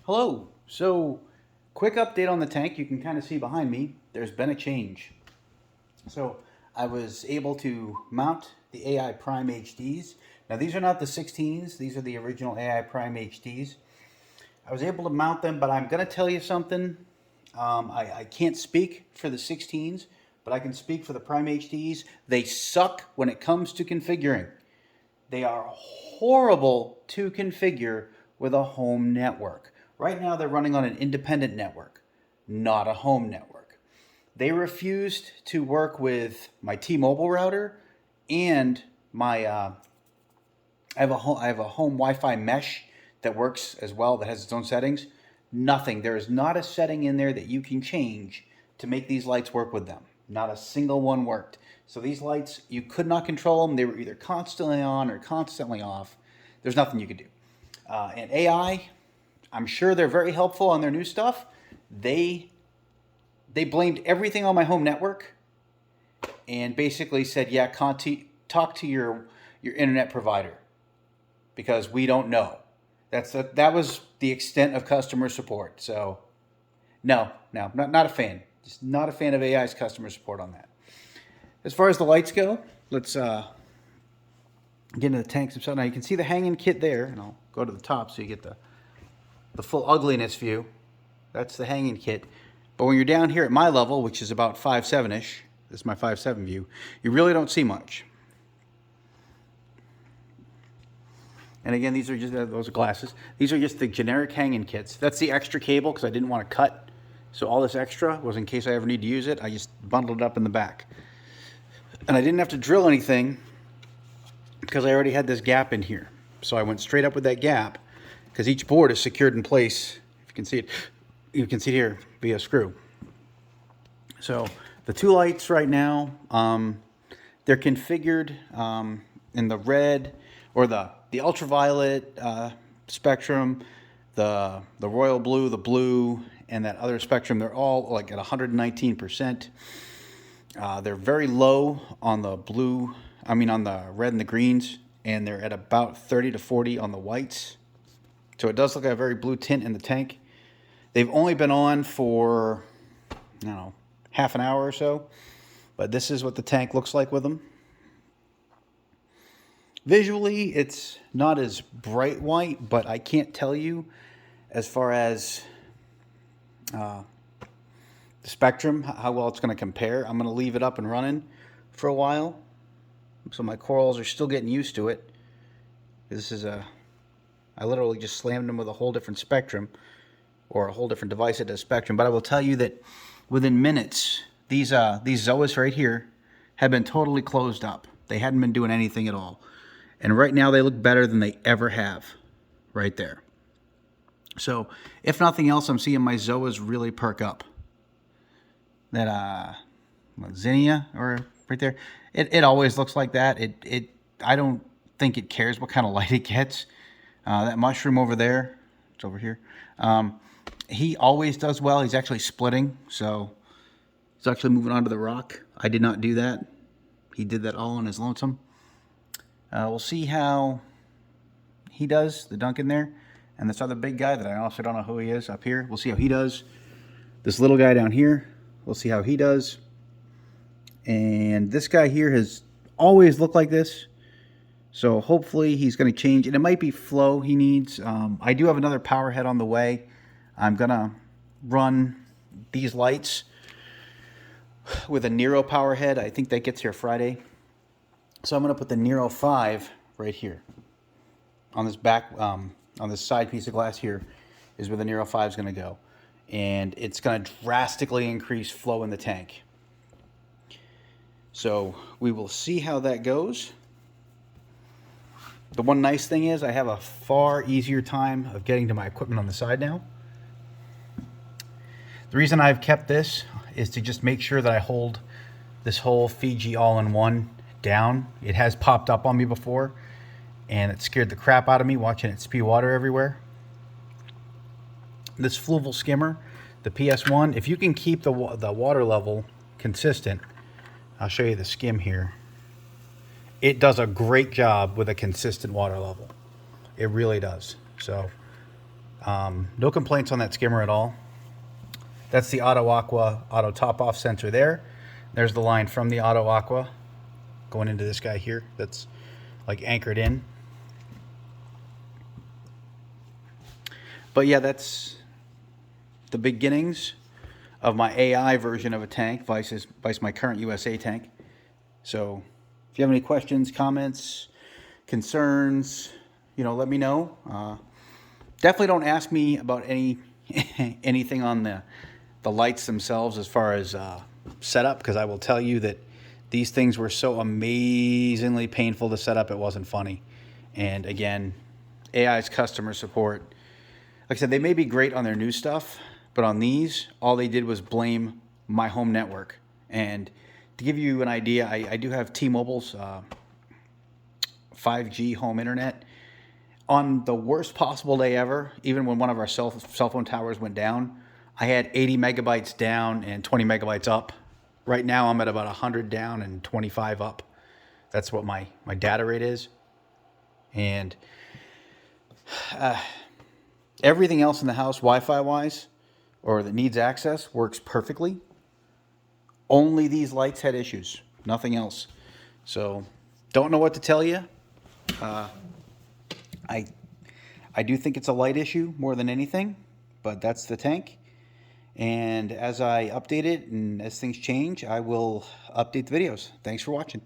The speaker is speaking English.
Hello. So, quick update on the tank. You can kind of see behind me, there's been a change. So, I was able to mount the AI Prime HDs. Now, these are not the 16s, these are the original AI Prime HDs. I was able to mount them, but I'm going to tell you something. I can't speak for the 16s, but I can speak for the Prime HDs. They suck when it comes to configuring. They are horrible to configure with a home network. Right now, they're running on an independent network, not a home network. They refused to work with my T-Mobile router and my. I have a home Wi-Fi mesh that works as well that has its own settings. Nothing. There is not a setting in there that you can change to make these lights work with them. Not a single one worked. So these lights, you could not control them. They were either constantly on or constantly off. There's nothing you could do. And AI, I'm sure they're very helpful on their new stuff. They they blamed everything on my home network and basically said, "Yeah, talk to your internet provider because we don't know." That was the extent of customer support. So no, not a fan. Just not a fan of AI's customer support on that. As far as the lights go, let's get into the tanks themselves. Now you can see the hanging kit there, and I'll go to the top so you get the full ugliness view. That's the hanging kit. But when you're down here at my level, which is about 5.7-ish, this is my 5.7 view, you really don't see much. And again, these are just those are glasses. These are just the generic hanging kits. That's the extra cable because I didn't want to cut. So all this extra was in case I ever need to use it. I just bundled it up in the back. And I didn't have to drill anything because I already had this gap in here. So I went straight up with that gap because each board is secured in place. If you can see it, you can see it here via screw. So the two lights right now, they're configured in the red or the ultraviolet spectrum, the royal blue, the blue, and that other spectrum. They're all like at 119%. They're very low on the blue, on the red and the greens, and they're at about 30 to 40 on the whites. So it does look like a very blue tint in the tank. They've only been on for, I don't know, half an hour or so, but this is what the tank looks like with them. Visually, it's not as bright white, but I can't tell you as far as the spectrum, how well it's going to compare. I'm going to leave it up and running for a while. So my corals are still getting used to it. I literally just slammed them with a whole different spectrum or a whole different device at the spectrum. But I will tell you that within minutes, these Zoas right here have been totally closed up. They hadn't been doing anything at all. And right now they look better than they ever have right there. So if nothing else, I'm seeing my Zoas really perk up. That zinnia or right there, it always looks like that. I don't think it cares what kind of light it gets. That mushroom over there, it's over here. He always does well. He's actually splitting, so he's actually moving onto the rock. I did not do that. He did that all on his lonesome. We'll see how he does, the Duncan there. And this other big guy that I also don't know who he is up here. We'll see how he does. This little guy down here, we'll see how he does. And this guy here has always looked like this. So hopefully he's going to change. And it might be flow he needs. I do have another power head on the way. I'm going to run these lights with a Nero power head. I think that gets here Friday. So I'm going to put the Nero 5 right here on this back, on this side piece of glass here is where the Nero 5 is going to go. And it's going to drastically increase flow in the tank. So we will see how that goes. The one nice thing is I have a far easier time of getting to my equipment on the side now. The reason I've kept this is to just make sure that I hold this whole Fiji all-in-one down. It has popped up on me before, and it scared the crap out of me watching it spew water everywhere. This fluval skimmer, the PS1, if you can keep the water level consistent, I'll show you the skim here. It does a great job with a consistent water level. It really does. So No complaints on that skimmer at all. That's the Auto Aqua auto top off sensor there. There's the line from the Auto Aqua going into this guy here that's like anchored in. But yeah, that's the beginnings of my AI version of a tank vice my current USA tank. So if you have any questions, comments, concerns, let me know. Definitely don't ask me about anything on the lights themselves as far as setup, because I will tell you that these things were so amazingly painful to set up, it wasn't funny. And again, AI's customer support, like I said, they may be great on their new stuff, but on these, all they did was blame my home network. And to give you an idea, I do have T-Mobile's 5G home internet. On the worst possible day ever, even when one of our cell phone towers went down, I had 80 megabytes down and 20 megabytes up. Right now, I'm at about 100 down and 25 up. That's what my data rate is. And everything else in the house, Wi-Fi wise, or that needs access, works perfectly. Only these lights had issues, nothing else. So, don't know what to tell you. I do think it's a light issue more than anything, but that's the tank. And as I update it and as things change, I will update the videos. Thanks for watching.